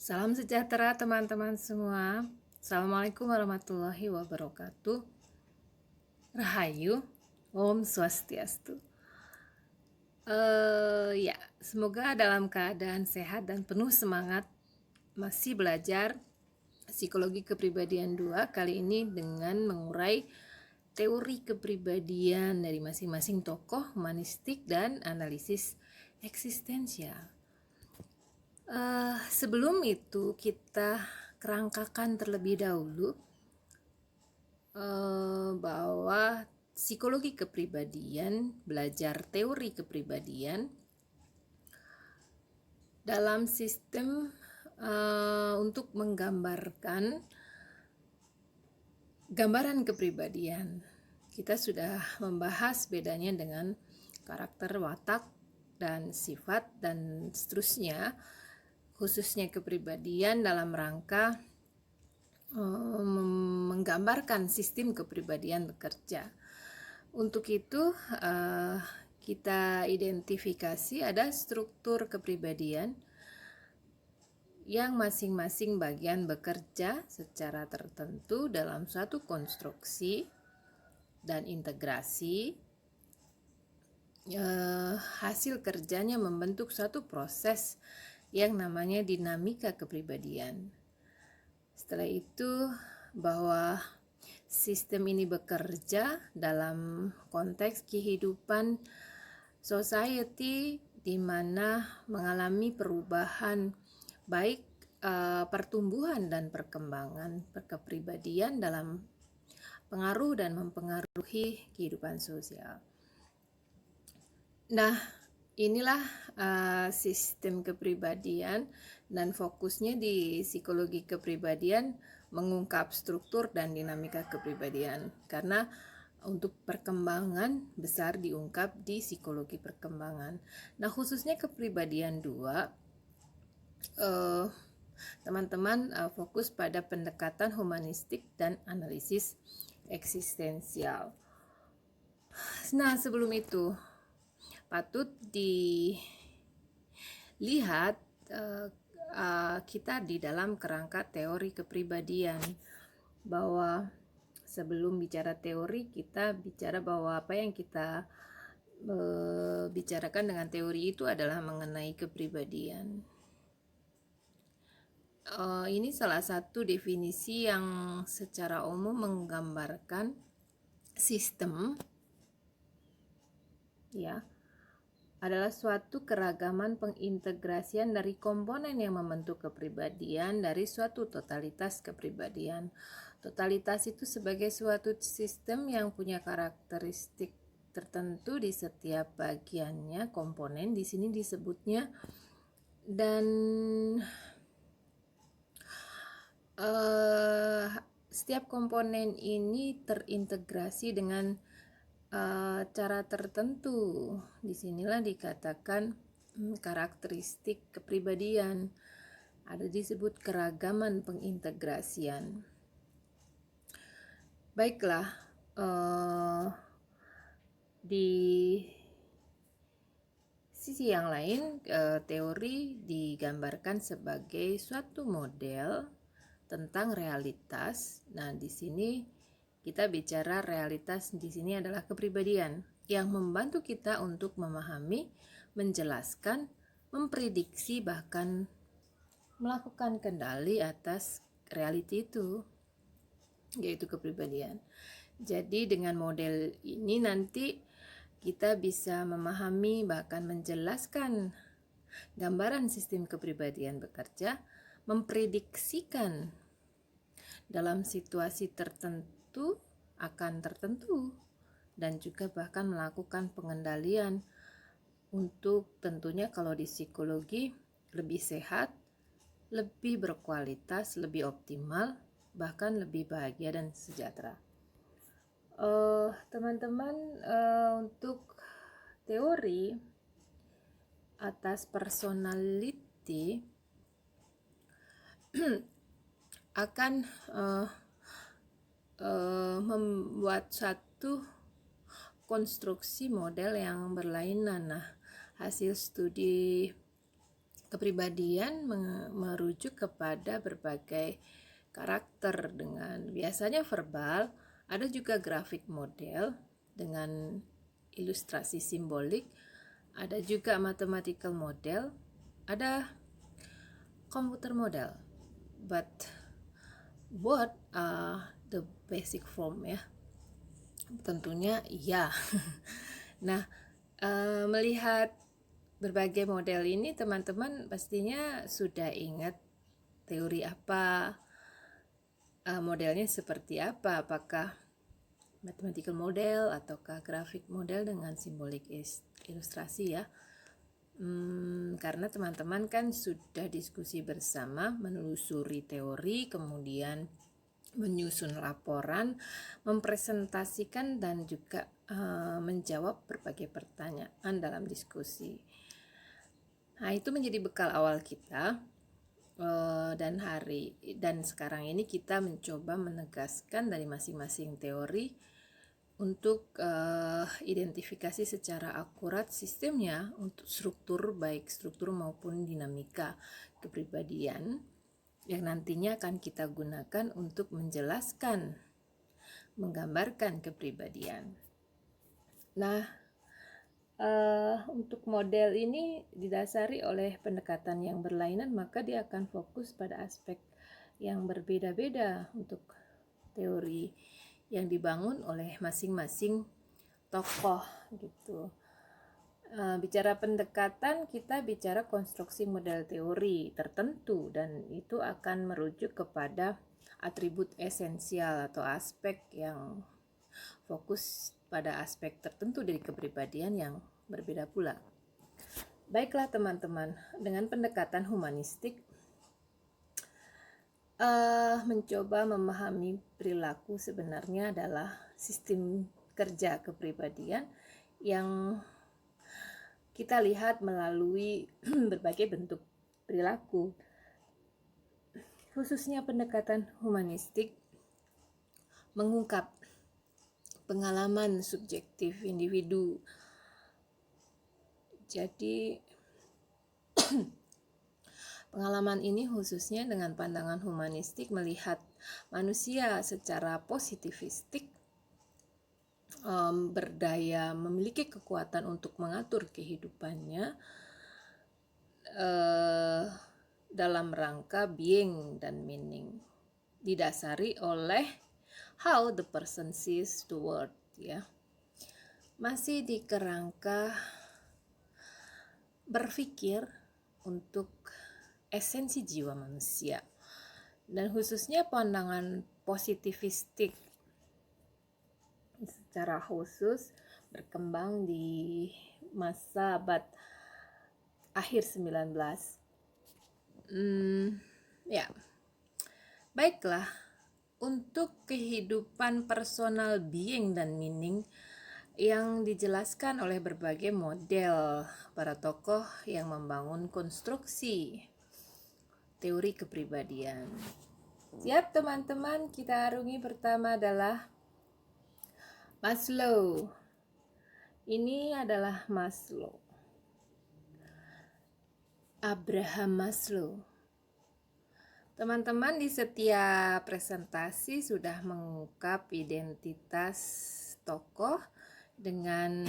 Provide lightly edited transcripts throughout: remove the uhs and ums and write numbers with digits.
Salam sejahtera teman-teman semua. Assalamualaikum warahmatullahi wabarakatuh. Rahayu, Om Swastiastu. Semoga dalam keadaan sehat dan penuh semangat masih belajar psikologi kepribadian 2 kali ini dengan mengurai teori kepribadian dari masing-masing tokoh humanistik dan analisis eksistensial. Sebelum itu kita kerangkakan terlebih dahulu bahwa psikologi kepribadian, belajar teori kepribadian dalam sistem untuk menggambarkan gambaran kepribadian. Kita sudah membahas bedanya dengan karakter, watak, dan sifat, dan seterusnya, khususnya kepribadian dalam rangka menggambarkan sistem kepribadian bekerja. Untuk itu kita identifikasi ada struktur kepribadian yang masing-masing bagian bekerja secara tertentu dalam suatu konstruksi dan integrasi. Hasil kerjanya membentuk suatu proses yang namanya dinamika kepribadian. Setelah itu, bahwa sistem ini bekerja dalam konteks kehidupan society di mana mengalami perubahan baik pertumbuhan dan perkembangan kepribadian dalam pengaruh dan mempengaruhi kehidupan sosial. Nah, inilah sistem kepribadian, dan fokusnya di psikologi kepribadian mengungkap struktur dan dinamika kepribadian, karena untuk perkembangan besar diungkap di psikologi perkembangan. Nah, khususnya kepribadian 2, teman-teman fokus pada pendekatan humanistik dan analisis eksistensial. Nah, sebelum itu patut dilihat kita di dalam kerangka teori kepribadian, bahwa sebelum bicara teori kita bicara bahwa apa yang kita bicarakan dengan teori itu adalah mengenai kepribadian. Ini salah satu definisi yang secara umum menggambarkan sistem, ya, adalah suatu keragaman pengintegrasian dari komponen yang membentuk kepribadian dari suatu totalitas kepribadian. Totalitas itu sebagai suatu sistem yang punya karakteristik tertentu di setiap bagiannya, komponen di sini disebutnya, dan setiap komponen ini terintegrasi dengan cara tertentu. Disinilah dikatakan karakteristik kepribadian. Ada disebut keragaman pengintegrasian. Baiklah, di sisi yang lain, teori digambarkan sebagai suatu model tentang realitas. Nah, di sini kita bicara realitas di sini adalah kepribadian yang membantu kita untuk memahami, menjelaskan, memprediksi, bahkan melakukan kendali atas reality itu, yaitu kepribadian. Jadi dengan model ini nanti kita bisa memahami, bahkan menjelaskan gambaran sistem kepribadian bekerja, memprediksikan dalam situasi tertentu akan tertentu, dan juga bahkan melakukan pengendalian untuk tentunya kalau di psikologi lebih sehat, lebih berkualitas, lebih optimal, bahkan lebih bahagia dan sejahtera. Teman-teman, untuk teori atas personality akan membuat satu konstruksi model yang berlainan. Nah, hasil studi Kepribadian merujuk kepada berbagai karakter dengan biasanya verbal, ada juga grafik model dengan ilustrasi simbolik, ada juga mathematical model, ada computer model. But what are the basic form ya? Tentunya iya. Nah, melihat berbagai model ini teman-teman pastinya sudah ingat teori apa, modelnya seperti apa, apakah mathematical model ataukah grafik model dengan simbolik ilustrasi ya. Karena teman-teman kan sudah diskusi bersama, menelusuri teori, kemudian menyusun laporan, mempresentasikan dan juga menjawab berbagai pertanyaan dalam diskusi. Nah, itu menjadi bekal awal kita, dan sekarang ini kita mencoba menegaskan dari masing-masing teori untuk identifikasi secara akurat sistemnya untuk struktur, baik struktur maupun dinamika kepribadian yang nantinya akan kita gunakan untuk menjelaskan, menggambarkan kepribadian. Nah, untuk model ini didasari oleh pendekatan yang berlainan, maka dia akan fokus pada aspek yang berbeda-beda untuk teori yang dibangun oleh masing-masing tokoh gitu. Bicara pendekatan, kita bicara konstruksi model teori tertentu dan itu akan merujuk kepada atribut esensial atau aspek yang fokus pada aspek tertentu dari kepribadian yang berbeda pula. Baiklah teman-teman, dengan pendekatan humanistik mencoba memahami perilaku sebenarnya adalah sistem kerja kepribadian yang kita lihat melalui berbagai bentuk perilaku. Khususnya pendekatan humanistik mengungkap pengalaman subjektif individu. Jadi pengalaman ini khususnya dengan pandangan humanistik melihat manusia secara positivistik, berdaya, memiliki kekuatan untuk mengatur kehidupannya dalam rangka being dan meaning, didasari oleh how the person sees the world ya. Masih di kerangka berpikir untuk esensi jiwa manusia dan khususnya pandangan positivistik secara khusus berkembang di masa abad akhir 19. Ya, baiklah, untuk kehidupan personal being dan meaning yang dijelaskan oleh berbagai model para tokoh yang membangun konstruksi teori kepribadian. Siap teman-teman, kita arungi pertama adalah Maslow. Ini adalah Maslow, Abraham Maslow. Teman-teman di setiap presentasi sudah mengungkap identitas tokoh dengan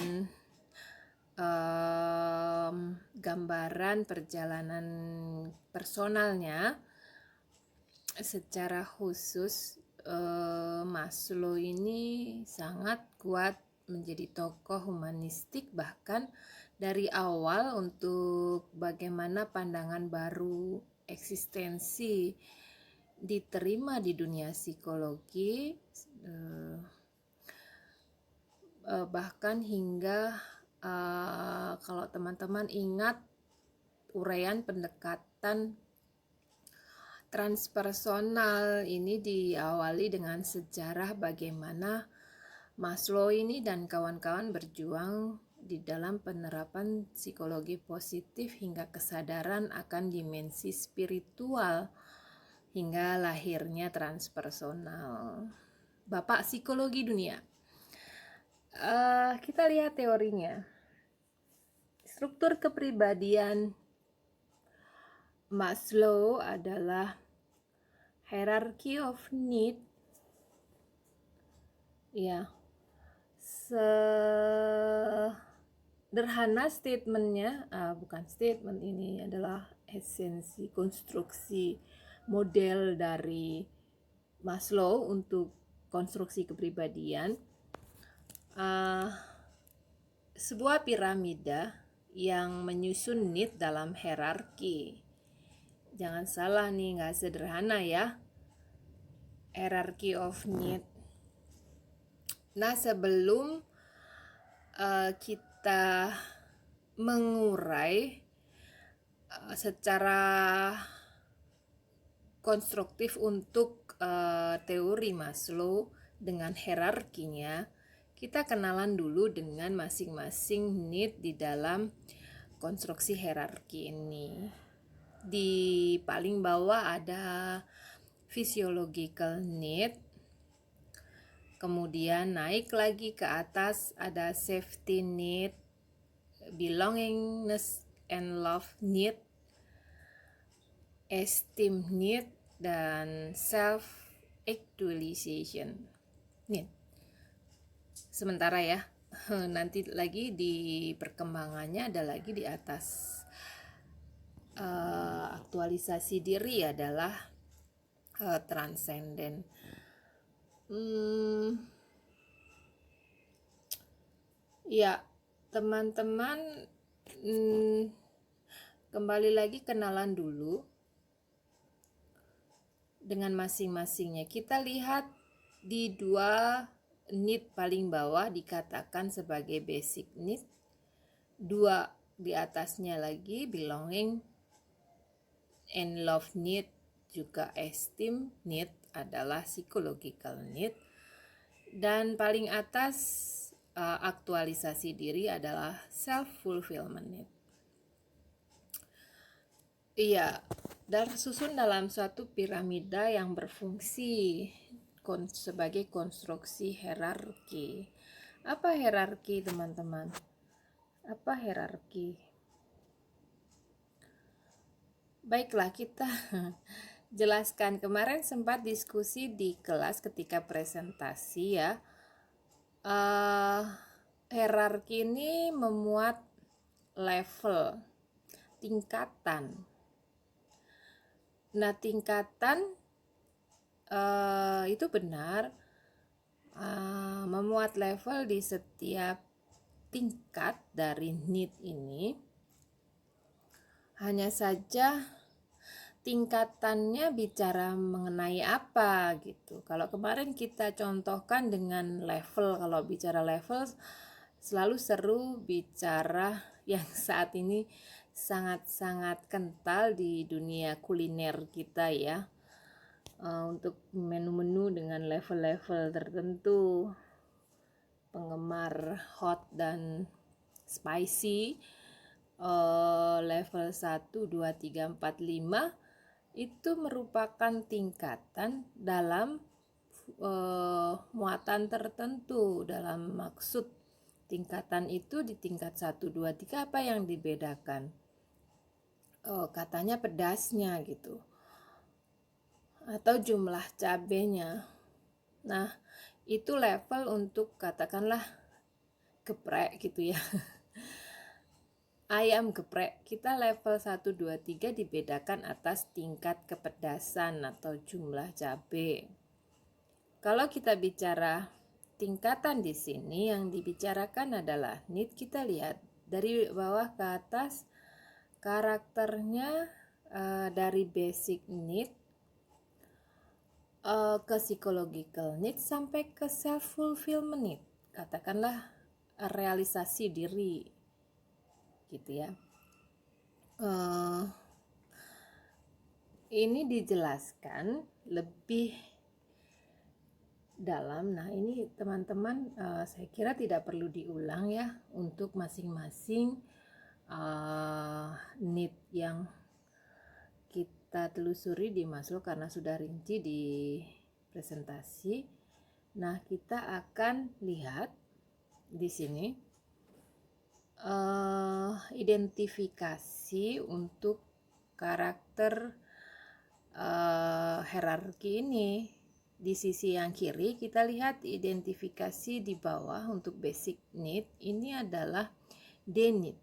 gambaran perjalanan personalnya. Secara khusus Maslow ini sangat kuat menjadi tokoh humanistik, bahkan dari awal untuk bagaimana pandangan baru eksistensi diterima di dunia psikologi, bahkan hingga kalau teman-teman ingat uraian pendekatan transpersonal ini diawali dengan sejarah bagaimana Maslow ini dan kawan-kawan berjuang di dalam penerapan psikologi positif hingga kesadaran akan dimensi spiritual hingga lahirnya transpersonal. Bapak psikologi dunia. Kita lihat teorinya. Struktur kepribadian Maslow adalah hierarchy of need. Ya, sederhana statementnya, bukan statement, ini adalah esensi konstruksi model dari Maslow untuk konstruksi kepribadian. Sebuah piramida yang menyusun need dalam hierarki. Jangan salah nih, nggak sederhana ya. Hierarchy of need. Nah, sebelum kita mengurai secara konstruktif untuk teori Maslow dengan hierarkinya, kita kenalan dulu dengan masing-masing need di dalam konstruksi hierarki ini. Di paling bawah ada physiological need, kemudian naik lagi ke atas ada safety need, belongingness and love need, esteem need, dan self actualization need. Sementara ya, nanti lagi di perkembangannya ada lagi di atas aktualisasi diri adalah transcendent. Ya, teman-teman, kembali lagi kenalan dulu dengan masing-masingnya. Kita lihat di dua need paling bawah dikatakan sebagai basic need, dua di atasnya lagi belonging and love need, juga esteem need adalah psychological need, dan paling atas aktualisasi diri adalah self fulfillment need. Iya, tersusun dalam suatu piramida yang berfungsi sebagai konstruksi hierarki. Apa hierarki, teman-teman? Apa hierarki? Baiklah, kita jelaskan. Kemarin sempat diskusi di kelas ketika presentasi ya. Hierarki ini memuat level, tingkatan. Nah, tingkatan itu benar, memuat level di setiap tingkat dari need ini. Hanya saja tingkatannya bicara mengenai apa gitu. Kalau kemarin kita contohkan dengan level, kalau bicara level selalu seru bicara yang saat ini sangat-sangat kental di dunia kuliner kita ya. Untuk menu-menu dengan level-level tertentu, penggemar hot dan spicy, level 1, 2, 3, 4, 5 itu merupakan tingkatan dalam muatan tertentu. Dalam maksud tingkatan itu di tingkat 1, 2, 3 apa yang dibedakan? Katanya pedasnya gitu, atau jumlah cabenya. Nah, itu level untuk katakanlah geprek gitu ya. Ayam geprek, kita level 1, 2, 3 dibedakan atas tingkat kepedasan atau jumlah cabai. Kalau kita bicara tingkatan di sini, yang dibicarakan adalah need. Kita lihat dari bawah ke atas karakternya, dari basic need ke psychological need sampai ke self fulfillment need, katakanlah realisasi diri gitu ya. Ini dijelaskan lebih dalam. Nah, ini teman-teman saya kira tidak perlu diulang ya untuk masing-masing need yang kita telusuri di Maslow karena sudah rinci di presentasi. Nah, kita akan lihat di sini identifikasi untuk karakter hierarki ini. Di sisi yang kiri kita lihat identifikasi di bawah untuk basic need ini adalah D need,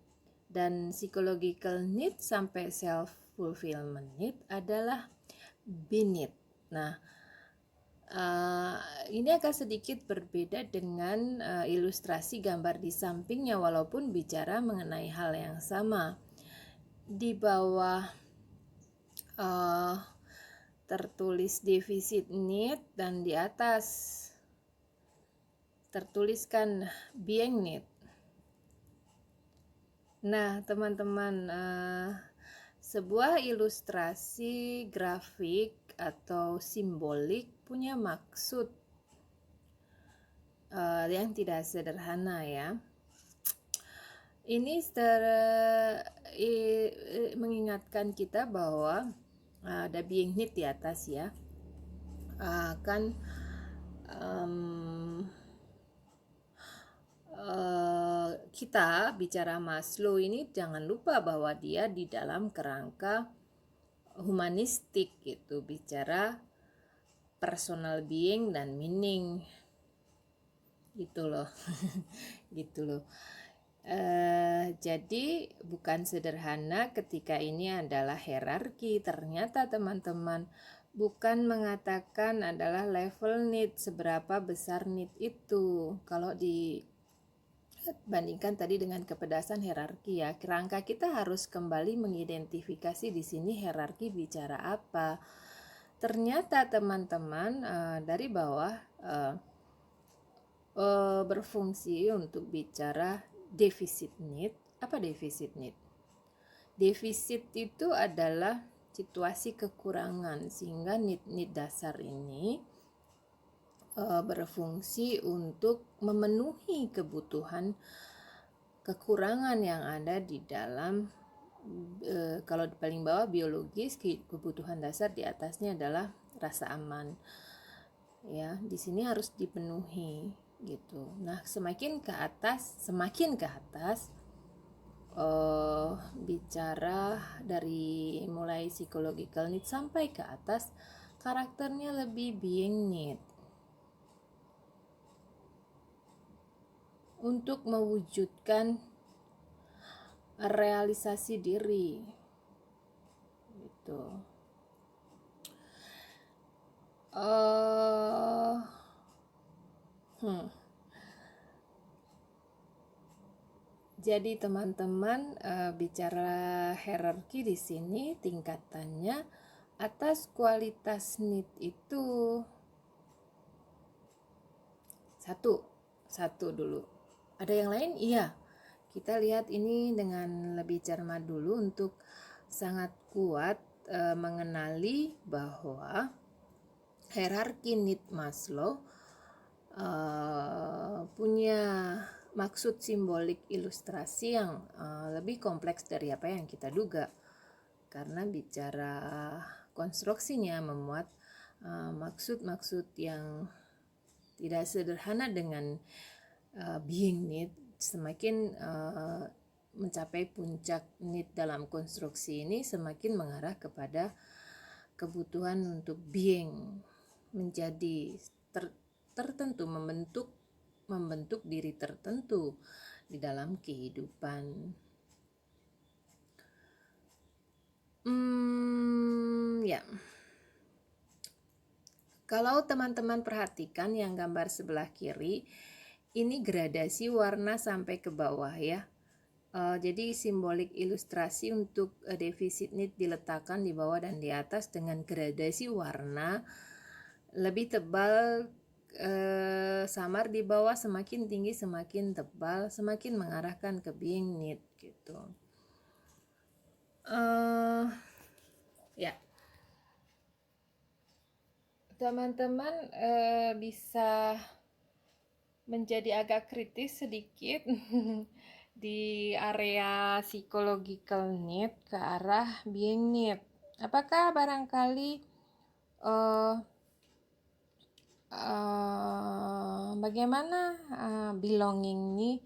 dan psychological need sampai self fulfillment need adalah B need. Nah, ini agak sedikit berbeda dengan ilustrasi gambar di sampingnya, walaupun bicara mengenai hal yang sama. Di bawah tertulis deficit need, dan di atas tertuliskan being need. Nah, teman-teman, sebuah ilustrasi grafik atau simbolik punya maksud yang tidak sederhana ya. Ini mengingatkan kita bahwa ada being need di atas ya. Kita bicara Maslow ini jangan lupa bahwa dia di dalam kerangka humanistik gitu, bicara personal being dan meaning gitu loh. Gitu loh. Jadi bukan sederhana ketika ini adalah hierarki. Ternyata teman-teman, bukan mengatakan adalah level need, seberapa besar need itu. Kalau dibandingkan tadi dengan kepedasan hierarki ya, kerangka kita harus kembali mengidentifikasi di sini hierarki bicara apa. Ternyata teman-teman, dari bawah berfungsi untuk bicara deficit need. Apa deficit need? Defisit itu adalah situasi kekurangan, sehingga need dasar ini berfungsi untuk memenuhi kebutuhan kekurangan yang ada di dalam kalau di paling bawah biologis, kebutuhan dasar, di atasnya adalah rasa aman. Ya, di sini harus dipenuhi gitu. Nah, semakin ke atas bicara dari mulai psychological need sampai ke atas, karakternya lebih being need. Untuk mewujudkan realisasi diri gitu. Jadi teman-teman, bicara hierarki di sini tingkatannya atas kualitas need itu satu dulu. Ada yang lain? Iya. Kita lihat ini dengan lebih cermat dulu untuk sangat kuat mengenali bahwa hierarki need Maslow punya maksud simbolik ilustrasi yang lebih kompleks dari apa yang kita duga, karena bicara konstruksinya memuat maksud-maksud yang tidak sederhana dengan being need. Semakin mencapai puncak need dalam konstruksi ini, semakin mengarah kepada kebutuhan untuk being, menjadi tertentu, membentuk diri tertentu di dalam kehidupan. Ya. Kalau teman-teman perhatikan yang gambar sebelah kiri, ini gradasi warna sampai ke bawah ya. Jadi simbolik ilustrasi untuk defisit need diletakkan di bawah dan di atas dengan gradasi warna lebih tebal, samar di bawah, semakin tinggi semakin tebal, semakin mengarahkan ke being need gitu. Ya, teman-teman bisa menjadi agak kritis sedikit di area psychological need ke arah being need. Apakah barangkali bagaimana belonging ini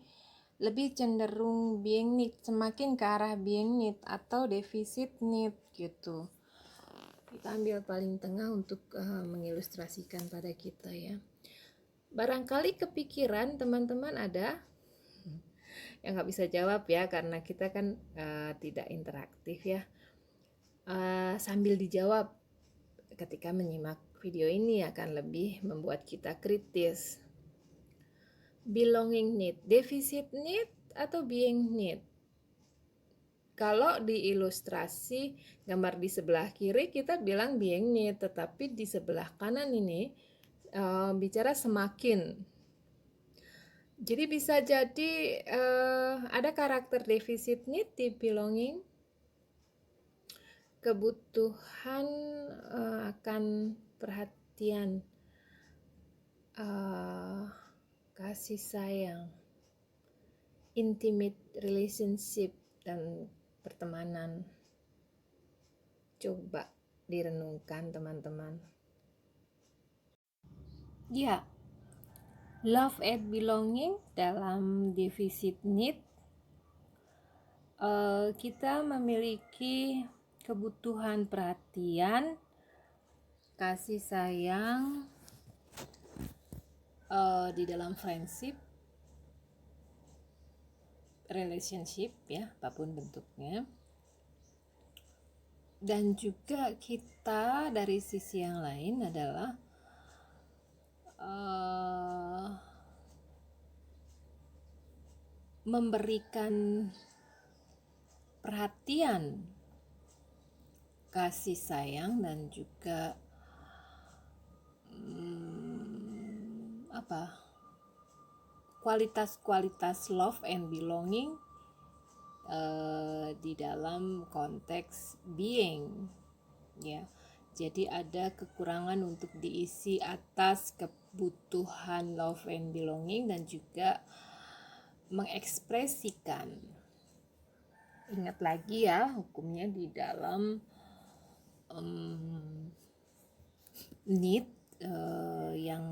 lebih cenderung being need, semakin ke arah being need atau deficit need gitu. Kita ambil paling tengah untuk mengilustrasikan pada kita ya. Barangkali kepikiran teman-teman ada yang nggak bisa jawab ya, karena kita kan tidak interaktif ya. Sambil dijawab ketika menyimak video ini akan lebih membuat kita kritis. Belonging need, deficit need atau being need? Kalau di ilustrasi gambar di sebelah kiri kita bilang being need, tetapi di sebelah kanan ini bicara semakin. Jadi bisa jadi ada karakter deficit need di belonging, kebutuhan akan perhatian, kasih sayang, intimate relationship, dan pertemanan. Coba direnungkan teman-teman. Ya, love and belonging dalam deficit need, kita memiliki kebutuhan perhatian, kasih sayang di dalam friendship, relationship ya, apapun bentuknya. Dan juga kita dari sisi yang lain adalah memberikan perhatian, kasih sayang, dan juga kualitas-kualitas love and belonging di dalam konteks being ya. Jadi ada kekurangan untuk diisi atas kebutuhan love and belonging dan juga mengekspresikan. Ingat lagi ya, hukumnya di dalam need yang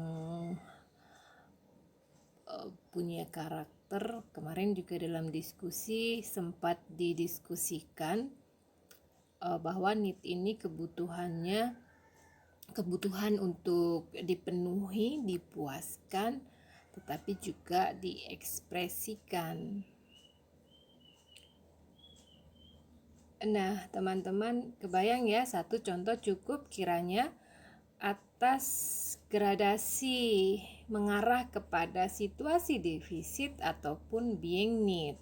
punya karakter. Kemarin juga dalam diskusi sempat didiskusikan bahwa need ini kebutuhan untuk dipenuhi, dipuaskan, tetapi juga diekspresikan. Nah, teman-teman kebayang ya, satu contoh cukup kiranya atas gradasi mengarah kepada situasi defisit ataupun being need.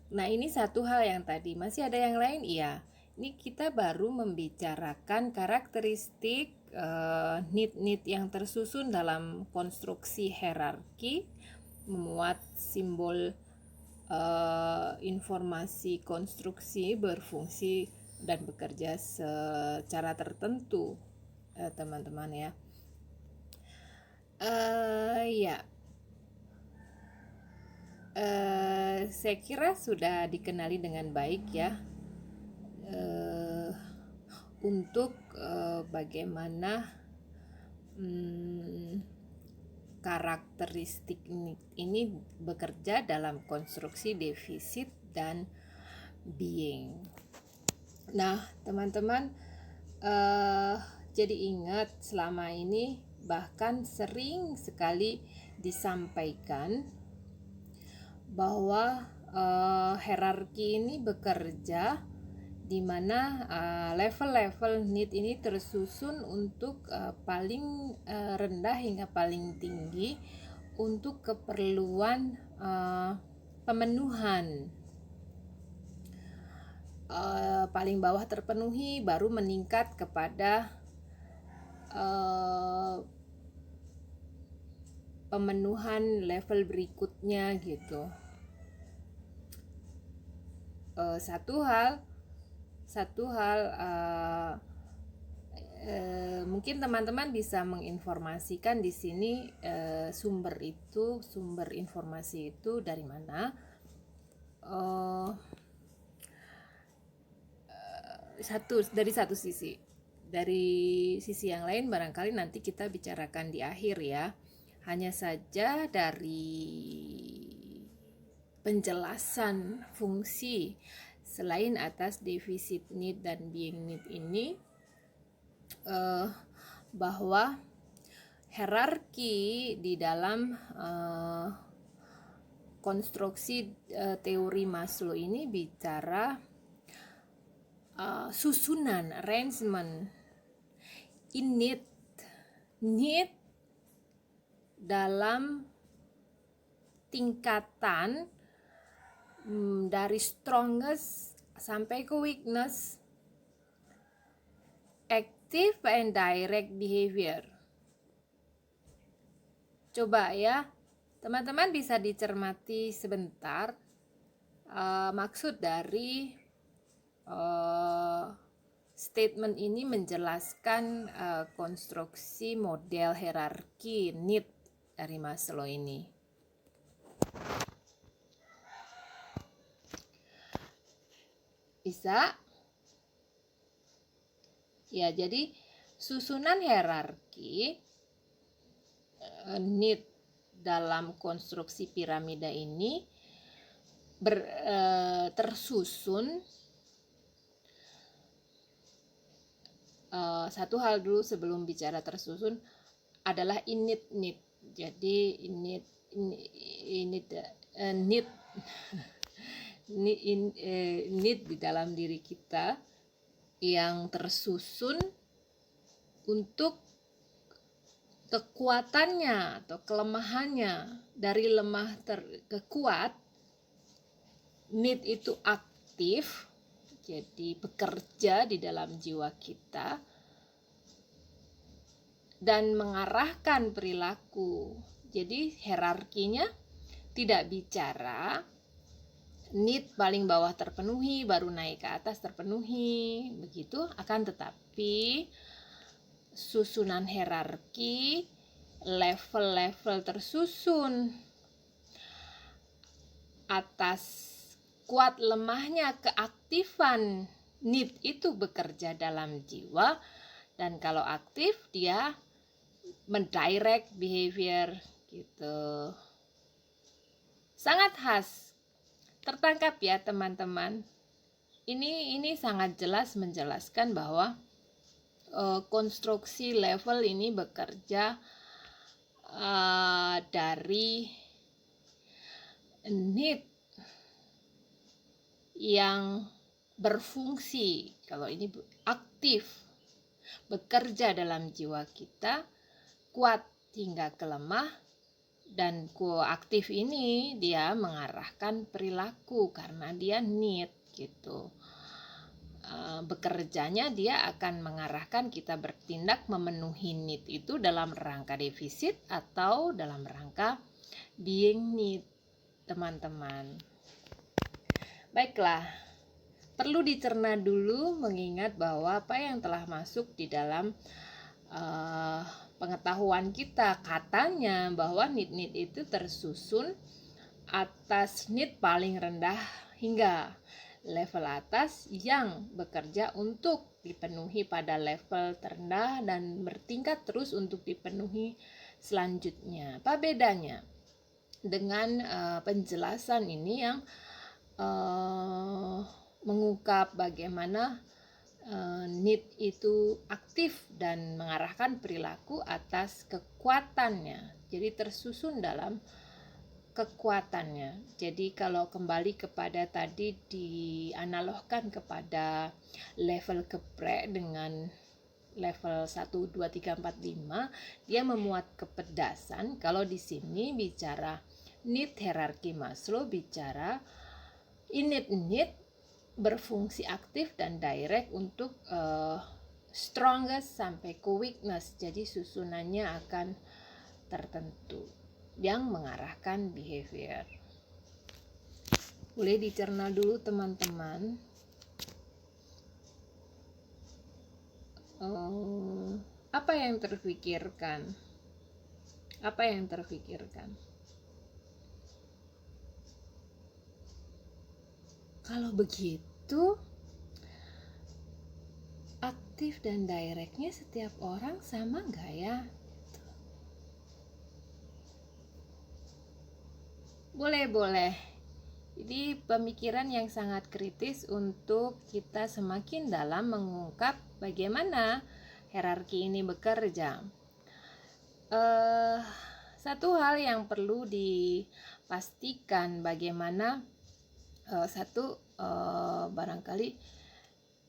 Nah, ini satu hal yang tadi. Masih ada yang lain? Iya. Ini kita baru membicarakan karakteristik need yang tersusun dalam konstruksi hierarki, memuat simbol informasi konstruksi, berfungsi dan bekerja secara tertentu, teman-teman ya. Saya kira sudah dikenali dengan baik ya untuk bagaimana karakteristik ini bekerja dalam konstruksi defisit dan being. Nah, teman-teman, jadi ingat selama ini bahkan sering sekali disampaikan bahwa hierarki ini bekerja di mana level-level need ini tersusun untuk paling rendah hingga paling tinggi untuk keperluan pemenuhan. Paling bawah terpenuhi baru meningkat kepada pemenuhan level berikutnya gitu. Satu hal mungkin teman-teman bisa menginformasikan di sini sumber informasi itu dari mana. Dari satu sisi. Dari sisi yang lain barangkali nanti kita bicarakan di akhir ya. Hanya saja dari penjelasan fungsi Selain atas defisit need dan being need ini, bahwa hierarki di dalam konstruksi teori Maslow ini bicara susunan, arrangement, need dalam tingkatan dari strongest sampai ke weakness, active and direct behavior. Coba ya, teman-teman bisa dicermati sebentar maksud dari statement ini menjelaskan konstruksi model hierarki need dari Maslow ini. Bisa? Ya, jadi susunan hierarki need dalam konstruksi piramida ini tersusun. Satu hal dulu sebelum bicara tersusun adalah innate need. Jadi need di dalam diri kita yang tersusun untuk kekuatannya atau kelemahannya. Dari lemah ke kuat, need itu aktif, jadi bekerja di dalam jiwa kita dan mengarahkan perilaku. Jadi hierarkinya tidak bicara need paling bawah terpenuhi baru naik ke atas terpenuhi, begitu. Akan tetapi susunan hierarki level-level tersusun atas kuat lemahnya keaktifan need itu bekerja dalam jiwa, dan kalau aktif dia mendirect behavior gitu. Sangat khas. Tertangkap ya teman-teman. Ini sangat jelas menjelaskan bahwa konstruksi level ini bekerja dari need yang berfungsi, kalau ini aktif, bekerja dalam jiwa kita, kuat hingga ke lemah, dan koaktif ini dia mengarahkan perilaku karena dia need gitu. Bekerjanya dia akan mengarahkan kita bertindak memenuhi need itu dalam rangka defisit atau dalam rangka being need, teman-teman. Baiklah, perlu dicerna dulu mengingat bahwa apa yang telah masuk di dalam pengetahuan kita, katanya bahwa need itu tersusun atas need paling rendah hingga level atas yang bekerja untuk dipenuhi pada level terendah dan bertingkat terus untuk dipenuhi selanjutnya. Apa bedanya dengan penjelasan ini yang mengungkap bagaimana need itu aktif dan mengarahkan perilaku atas kekuatannya, jadi tersusun dalam kekuatannya. Jadi kalau kembali kepada tadi dianalogkan kepada level geprek dengan level 1, 2, 3, 4, 5, dia memuat kepedasan. Kalau di sini bicara need hierarki Maslow, bicara innate need berfungsi aktif dan direct untuk strongest sampai ke weakness. Jadi susunannya akan tertentu yang mengarahkan behavior. Boleh dicerna dulu teman-teman. Apa yang terfikirkan? Apa yang terfikirkan? Kalau begitu, aktif dan directnya setiap orang sama nggak ya? Boleh. Ini pemikiran yang sangat kritis untuk kita semakin dalam mengungkap bagaimana hierarki ini bekerja. Satu hal yang perlu dipastikan bagaimana barangkali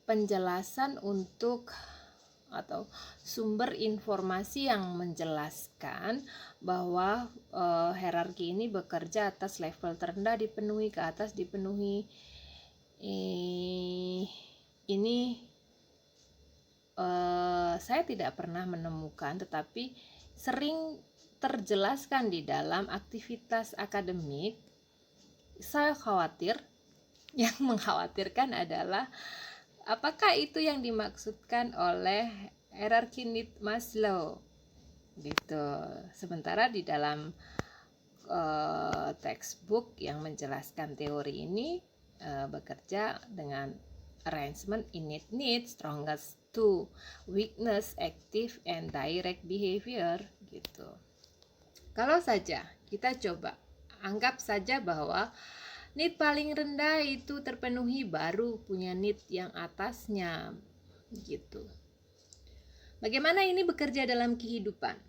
penjelasan untuk atau sumber informasi yang menjelaskan bahwa hierarki ini bekerja atas level terendah dipenuhi, ke atas dipenuhi. Ini saya tidak pernah menemukan, tetapi sering terjelaskan di dalam aktivitas akademik. Saya khawatir, yang mengkhawatirkan adalah apakah itu yang dimaksudkan oleh hierarki need Maslow gitu. Sementara di dalam textbook yang menjelaskan teori ini bekerja dengan arrangement innate need, strongest two, weakness, active and direct behavior gitu. Kalau saja kita coba anggap saja bahwa need paling rendah itu terpenuhi, baru punya need yang atasnya gitu. Bagaimana ini bekerja dalam kehidupan?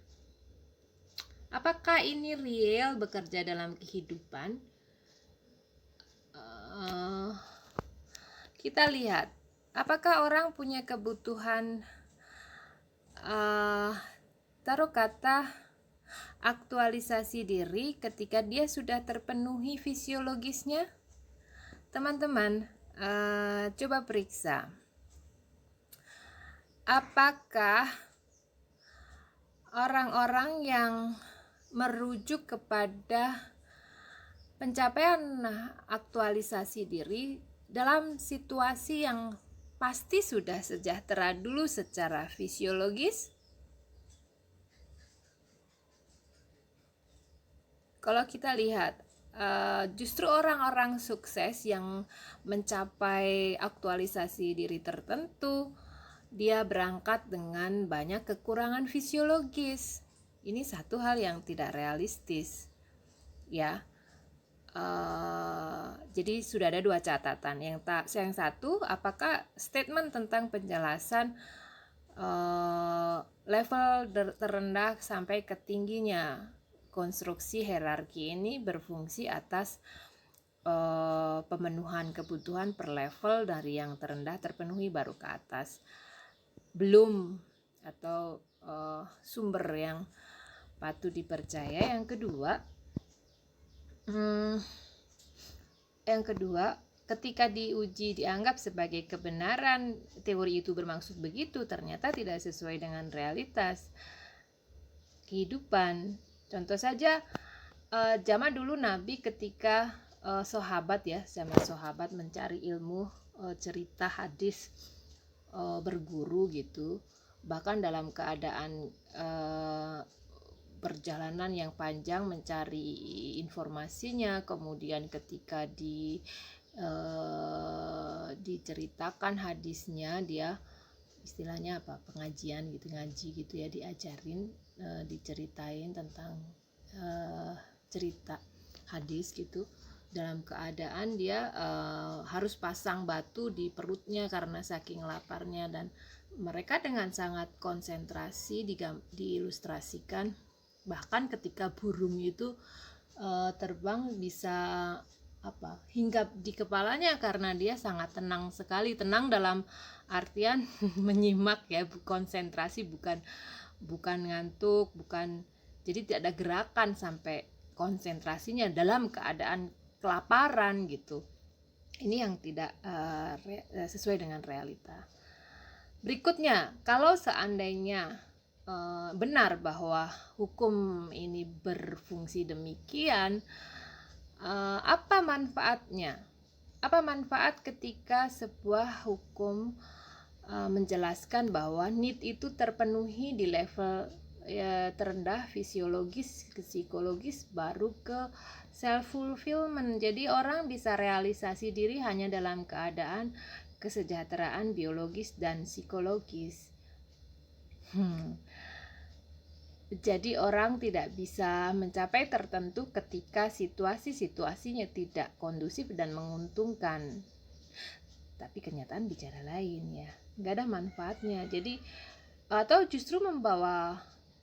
Apakah ini real bekerja dalam kehidupan? Kita lihat, apakah orang punya kebutuhan taruh kata aktualisasi diri ketika dia sudah terpenuhi fisiologisnya? Teman-teman, coba periksa. Apakah orang-orang yang merujuk kepada pencapaian aktualisasi diri dalam situasi yang pasti sudah sejahtera dulu secara fisiologis? Kalau kita lihat, justru orang-orang sukses yang mencapai aktualisasi diri tertentu, dia berangkat dengan banyak kekurangan fisiologis. Ini satu hal yang tidak realistis, ya. Jadi sudah ada dua catatan. Yang satu, apakah statement tentang penjelasan level terendah sampai ke tingginya konstruksi hierarki ini berfungsi atas pemenuhan kebutuhan per level dari yang terendah terpenuhi baru ke atas, belum, atau sumber yang patut dipercaya. Yang kedua, ketika diuji dianggap sebagai kebenaran, teori itu bermaksud begitu, ternyata tidak sesuai dengan realitas kehidupan. Contoh saja, zaman dulu Nabi ketika zaman sahabat mencari ilmu, cerita hadis, berguru gitu, bahkan dalam keadaan perjalanan yang panjang mencari informasinya, kemudian ketika diceritakan hadisnya, dia istilahnya apa, pengajian gitu, ngaji gitu ya, diajarin, diceritain tentang cerita hadis gitu, dalam keadaan dia harus pasang batu di perutnya karena saking laparnya, dan mereka dengan sangat konsentrasi diilustrasikan bahkan ketika burung itu terbang bisa hinggap di kepalanya karena dia sangat tenang sekali. Tenang dalam artian menyimak ya, konsentrasi, bukan ngantuk, jadi tidak ada gerakan sampai konsentrasinya dalam keadaan kelaparan gitu. Ini yang tidak sesuai dengan realita. Berikutnya, kalau seandainya benar bahwa hukum ini berfungsi demikian, apa manfaatnya? Apa manfaat ketika sebuah hukum menjelaskan bahwa need itu terpenuhi di level terendah fisiologis, psikologis, baru ke self fulfillment. Jadi orang bisa realisasi diri hanya dalam keadaan kesejahteraan biologis dan psikologis. Jadi orang tidak bisa mencapai tertentu ketika situasinya tidak kondusif dan menguntungkan. Tapi kenyataan bicara lain ya, nggak ada manfaatnya. Jadi atau justru membawa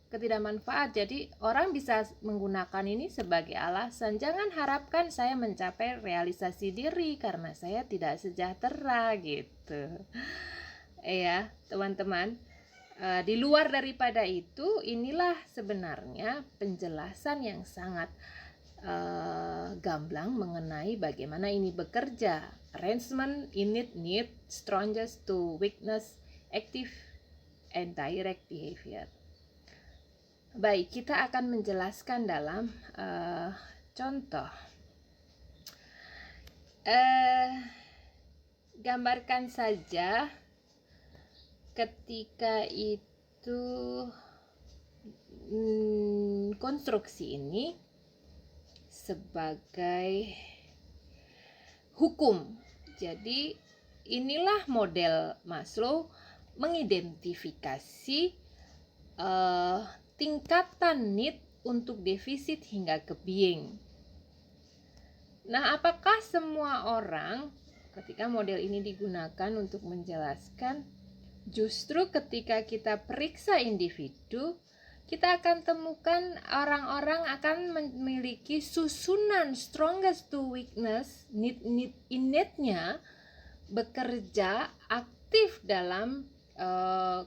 ketidakmanfaat. Jadi orang bisa menggunakan ini sebagai alasan, jangan harapkan saya mencapai realisasi diri karena saya tidak sejahtera gitu. Ya, teman-teman. Di luar daripada itu, inilah sebenarnya penjelasan yang sangat gamblang mengenai bagaimana ini bekerja. Arrangement init need strongest to weakness active and direct behavior. Baik, kita akan menjelaskan dalam contoh. Gambarkan saja ketika itu konstruksi ini sebagai hukum. Jadi inilah model Maslow mengidentifikasi tingkatan need untuk defisit hingga ke being. Nah, apakah semua orang ketika model ini digunakan untuk menjelaskan? Justru ketika kita periksa individu, kita akan temukan orang-orang akan memiliki susunan strongest to weakness, innate-nya bekerja aktif dalam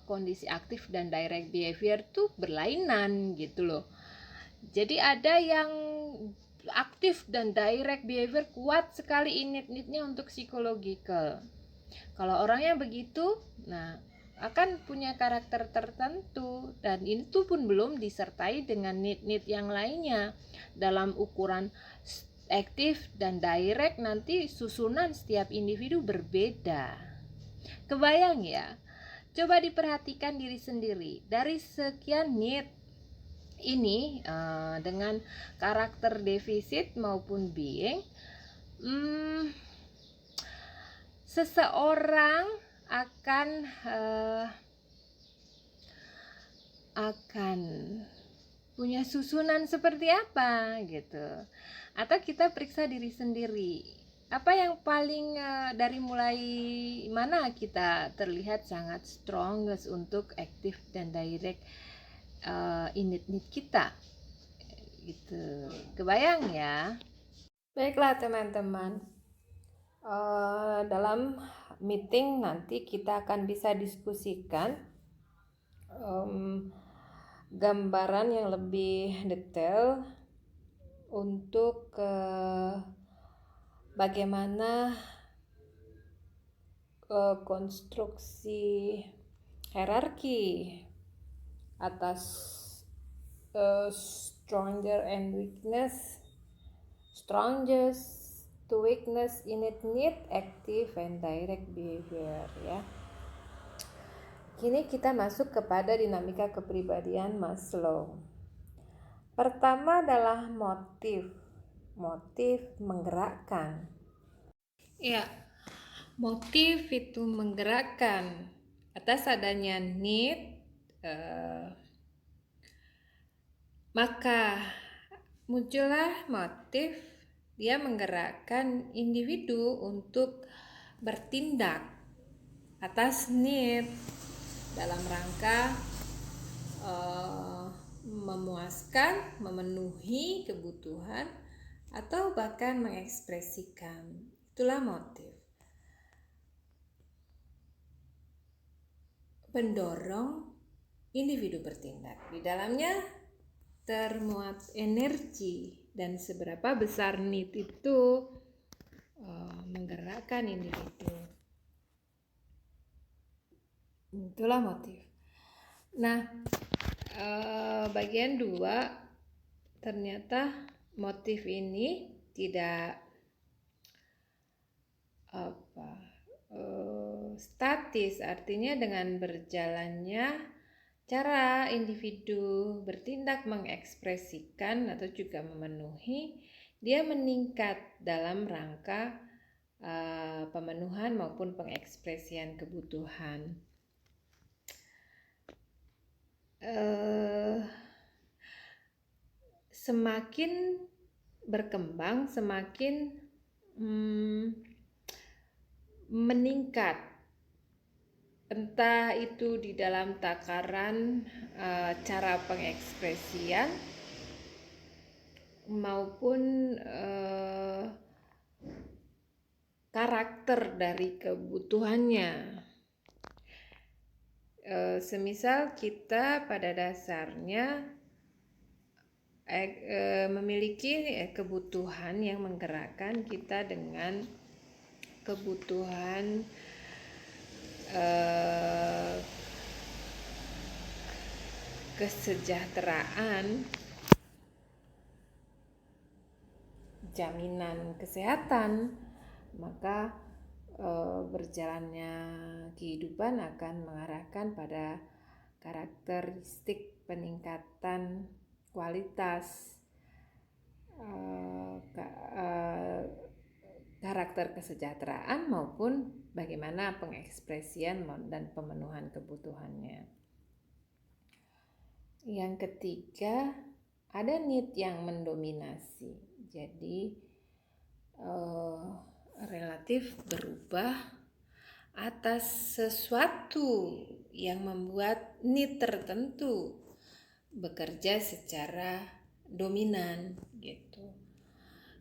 kondisi aktif dan direct behavior tuh berlainan gitu loh. Jadi ada yang aktif dan direct behavior kuat sekali innate-nya untuk psychological. Kalau orangnya begitu, nah akan punya karakter tertentu dan itu pun belum disertai dengan need yang lainnya. Dalam ukuran aktif dan direct nanti susunan setiap individu berbeda. Kebayang ya? Coba diperhatikan diri sendiri. Dari sekian need ini dengan karakter defisit maupun being, seseorang akan punya susunan seperti apa gitu. Atau kita periksa diri sendiri. Apa yang paling dari mulai mana kita terlihat sangat strongest untuk aktif dan direct innate need kita gitu. Kebayang ya? Baiklah teman-teman. Dalam meeting nanti kita akan bisa diskusikan gambaran yang lebih detail untuk bagaimana konstruksi hierarki atas stronger and weakness, strongest to weakness, innate need, active and direct behavior ya. Kini kita masuk kepada dinamika kepribadian Maslow. Pertama adalah motif. Motif menggerakkan. Ya, motif itu menggerakkan atas adanya need, maka muncullah motif, dia menggerakkan individu untuk bertindak atas need dalam rangka memuaskan, memenuhi kebutuhan atau bahkan mengekspresikan. Itulah motif. Pendorong individu bertindak. Di dalamnya termuat energi dan seberapa besar need itu menggerakkan individu. Itulah motif. Nah, bagian 2 ternyata motif ini tidak statis, artinya dengan berjalannya cara individu bertindak mengekspresikan atau juga memenuhi, dia meningkat dalam rangka pemenuhan maupun pengekspresian kebutuhan. semakin berkembang, semakin meningkat, entah itu di dalam takaran cara pengekspresian maupun karakter dari kebutuhannya. Semisal kita pada dasarnya memiliki kebutuhan yang menggerakkan kita dengan kebutuhan kesejahteraan, jaminan kesehatan, maka berjalannya kehidupan akan mengarahkan pada karakteristik peningkatan kualitas karakter kesejahteraan maupun bagaimana pengekspresian dan pemenuhan kebutuhannya. Yang ketiga, ada need yang mendominasi. Jadi relatif berubah atas sesuatu yang membuat need tertentu bekerja secara dominan gitu.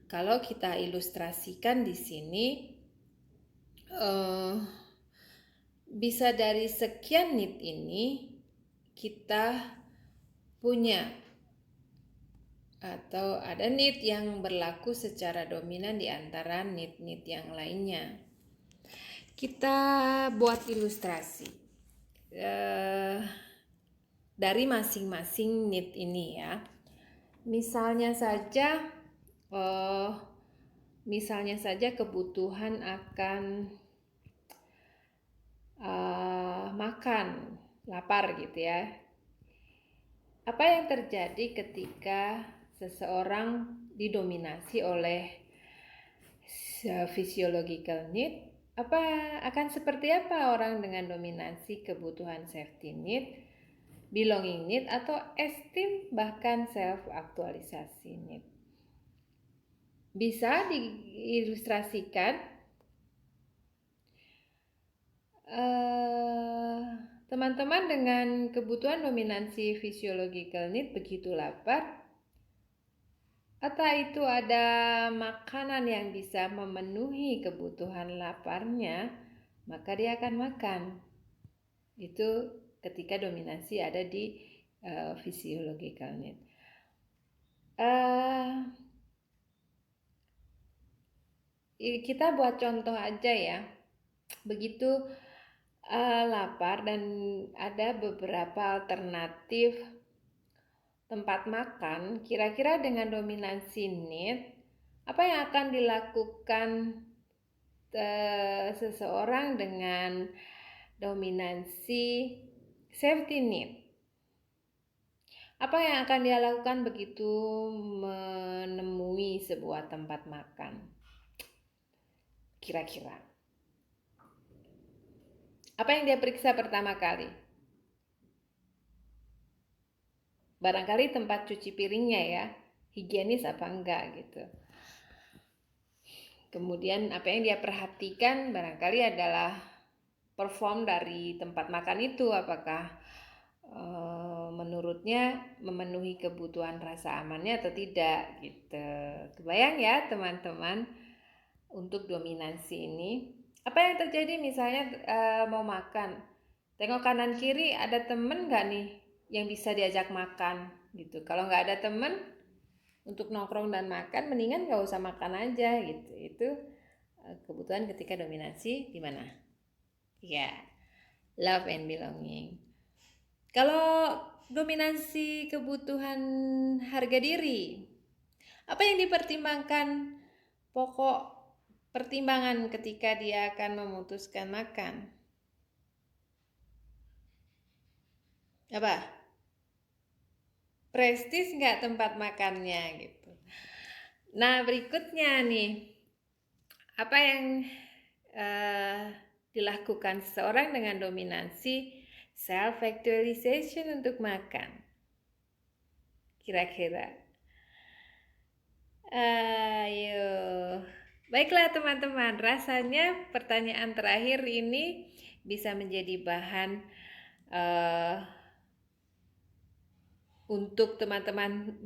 Kalau kita ilustrasikan di sini, bisa dari sekian need ini kita punya atau ada need yang berlaku secara dominan di antara need-need yang lainnya. Kita buat ilustrasi dari masing-masing need ini ya. Misalnya saja kebutuhan akan makan, lapar gitu ya. Apa yang terjadi ketika seseorang didominasi oleh physiological need? Akan seperti apa orang dengan dominasi kebutuhan safety need, belonging need, atau esteem bahkan self-aktualisasi need? Bisa diilustrasikan? Teman-teman dengan kebutuhan dominansi physiological need begitu lapar, atau itu ada makanan yang bisa memenuhi kebutuhan laparnya, maka dia akan makan. Itu ketika dominasi ada di physiological need. Kita buat contoh aja ya. Begitu lapar dan ada beberapa alternatif tempat makan, kira-kira dengan dominansi need, apa yang akan dilakukan seseorang dengan dominansi safety need? Apa yang akan dia lakukan begitu menemui sebuah tempat makan? Kira-kira apa yang dia periksa pertama kali? Barangkali tempat cuci piringnya ya, higienis apa enggak gitu. Kemudian apa yang dia perhatikan barangkali adalah perform dari tempat makan itu, apakah menurutnya memenuhi kebutuhan rasa amannya atau tidak gitu. Kebayang ya teman-teman untuk dominansi ini. Apa yang terjadi misalnya mau makan, tengok kanan kiri ada temen nggak nih yang bisa diajak makan gitu. Kalau nggak ada temen untuk nongkrong dan makan, mendingan nggak usah makan aja gitu. Itu kebutuhan ketika dominasi di mana? Ya, love and belonging. Kalau dominasi kebutuhan harga diri, apa yang dipertimbangkan pokok pertimbangan ketika dia akan memutuskan makan? Apa? Prestis nggak tempat makannya gitu. Nah berikutnya nih, apa yang dilakukan seseorang dengan dominansi self-actualization untuk makan? Kira-kira Ayo. Baiklah teman-teman, rasanya pertanyaan terakhir ini bisa menjadi bahan eh, untuk teman-teman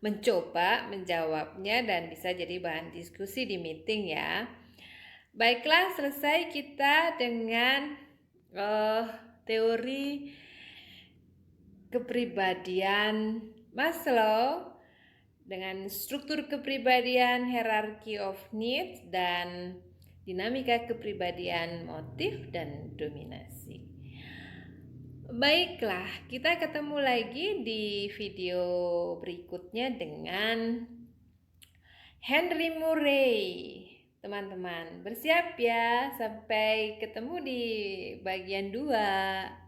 mencoba menjawabnya dan bisa jadi bahan diskusi di meeting ya. Baiklah, selesai kita dengan teori kepribadian Maslow dengan struktur kepribadian, hierarchy of needs, dan dinamika kepribadian, motif, dan dominasi. Baiklah, kita ketemu lagi di video berikutnya dengan Henry Murray. Teman-teman, bersiap ya. Sampai ketemu di bagian 2.